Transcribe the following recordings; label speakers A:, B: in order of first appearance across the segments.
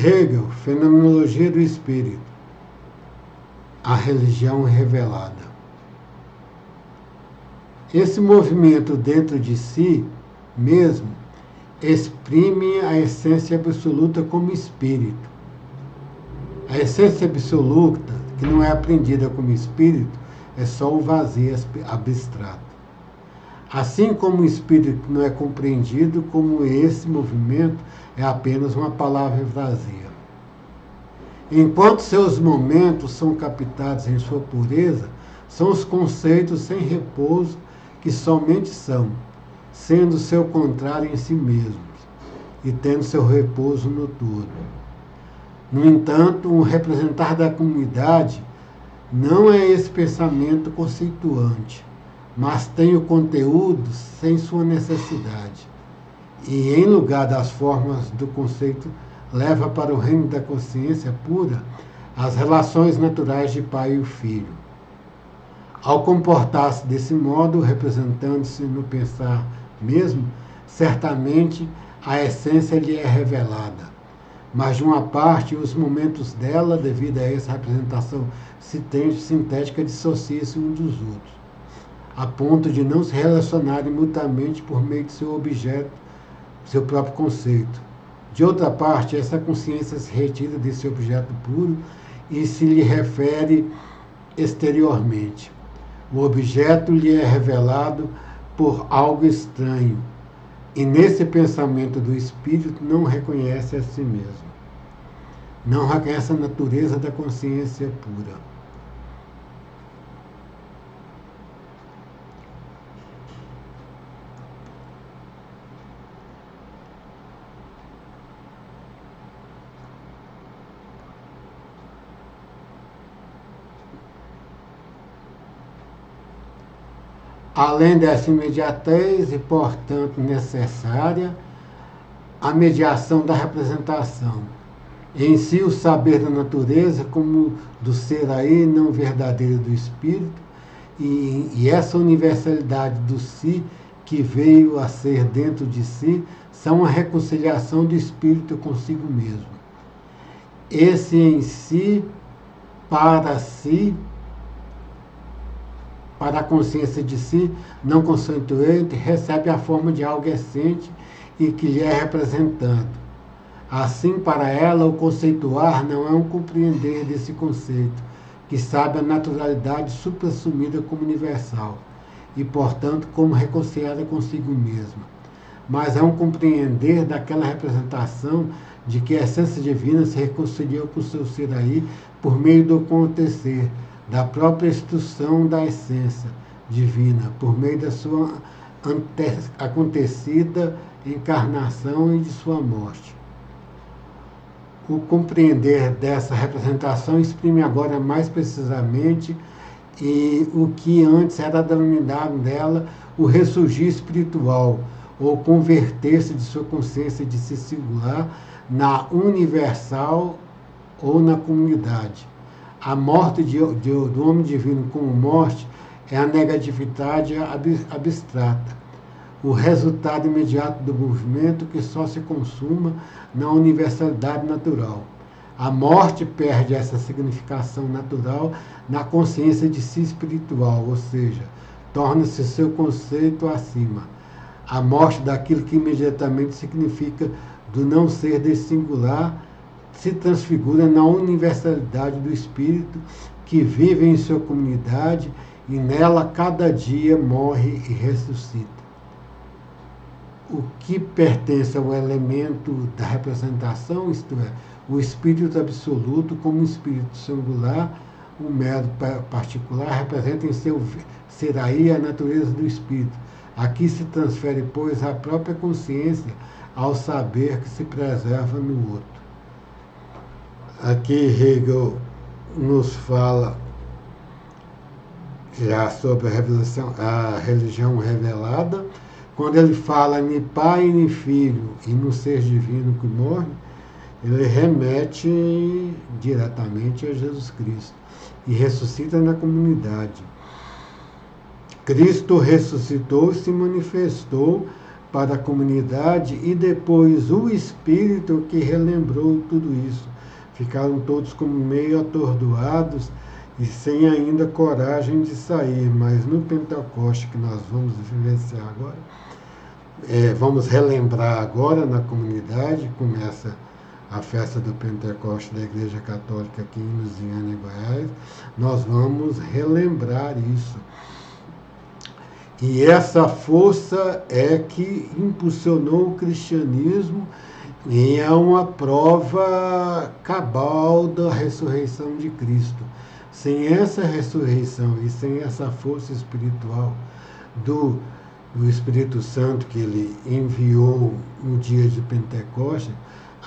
A: Hegel, Fenomenologia do Espírito, a religião revelada. Esse movimento dentro de si mesmo exprime a essência absoluta como espírito. A essência absoluta, que não é aprendida como espírito, é só o vazio abstrato. Assim como o espírito não é compreendido, como esse movimento é apenas uma palavra vazia. Enquanto seus momentos são captados em sua pureza, são os conceitos sem repouso que somente são, sendo seu contrário em si mesmos e tendo seu repouso no todo. No entanto, o representar da comunidade não é esse pensamento conceituante, mas tem o conteúdo sem sua necessidade. E, em lugar das formas do conceito, leva para o reino da consciência pura as relações naturais de pai e filho. Ao comportar-se desse modo, representando-se no pensar mesmo, certamente a essência lhe é revelada. Mas, de uma parte, os momentos dela, devido a essa representação sintética, dissociam-se uns dos outros, a ponto de não se relacionarem mutuamente por meio de seu objeto, seu próprio conceito. De outra parte, essa consciência se retira desse objeto puro e se lhe refere exteriormente. O objeto lhe é revelado por algo estranho, e nesse pensamento do espírito não reconhece a si mesmo. Não reconhece a natureza da consciência pura. Além dessa imediatez e, portanto, necessária, a mediação da representação. Em si, o saber da natureza, como do ser aí não verdadeiro do espírito, e essa universalidade do si, que veio a ser dentro de si, são a reconciliação do espírito consigo mesmo. Esse em si, para a consciência de si, não constituinte, recebe a forma de algo essente e que lhe é representado. Assim, para ela, o conceituar não é um compreender desse conceito, que sabe a naturalidade suprassumida como universal, e, portanto, como reconciliada consigo mesma, mas é um compreender daquela representação de que a essência divina se reconciliou com o seu ser aí por meio do acontecer, da própria instrução da essência divina, por meio da sua acontecida encarnação e de sua morte. O compreender dessa representação exprime agora mais precisamente o que antes era denominado dela o ressurgir espiritual, ou converter-se de sua consciência de si singular na universal ou na comunidade. A morte do homem divino como morte é a negatividade abstrata, o resultado imediato do movimento que só se consuma na universalidade natural. A morte perde essa significação natural na consciência de si espiritual, ou seja, torna-se seu conceito acima. A morte daquilo que imediatamente significa do não ser desse singular se transfigura na universalidade do espírito que vive em sua comunidade e nela cada dia morre e ressuscita. O que pertence ao elemento da representação, isto é, o espírito absoluto como um espírito singular, o mero particular, representa em seu ser aí a natureza do espírito. Aqui se transfere, pois, a própria consciência ao saber que se preserva no outro. Aqui Hegel nos fala já sobre a religião revelada, quando ele fala nem pai nem filho e no ser divino que morre, ele remete diretamente a Jesus Cristo e ressuscita na comunidade. Cristo ressuscitou e se manifestou para a comunidade e depois o Espírito que relembrou tudo isso. Ficaram todos como meio atordoados e sem ainda coragem de sair, mas no Pentecoste que nós vamos vivenciar agora, vamos relembrar agora na comunidade, começa a festa do Pentecoste da Igreja Católica aqui em Lusiânia, Goiás, nós vamos relembrar isso. E essa força é que impulsionou o cristianismo e é uma prova cabal da ressurreição de Cristo. Sem essa ressurreição e sem essa força espiritual do Espírito Santo que ele enviou no dia de Pentecostes,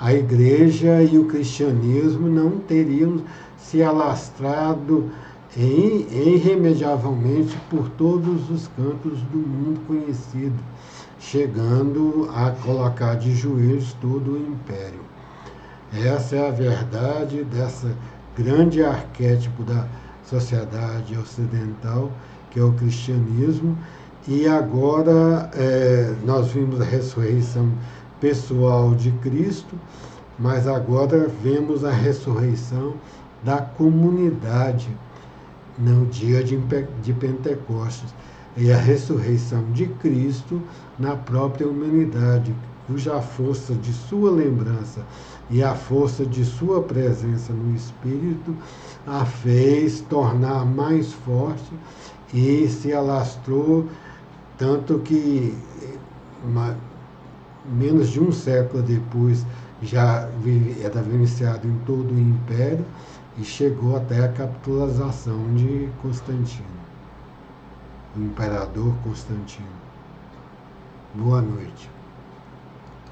A: a igreja e o cristianismo não teriam se alastrado irremediavelmente por todos os cantos do mundo conhecido, chegando a colocar de joelhos todo o império. Essa é a verdade dessa grande arquétipo da sociedade ocidental, que é o cristianismo, e agora nós vimos a ressurreição pessoal de Cristo, mas agora vemos a ressurreição da comunidade no dia de Pentecostes, e a ressurreição de Cristo na própria humanidade, cuja força de sua lembrança e a força de sua presença no Espírito a fez tornar mais forte e se alastrou, tanto que menos de um século depois já era vivenciado em todo o império e chegou até a capitulação de Constantino, o imperador Constantino. Boa noite.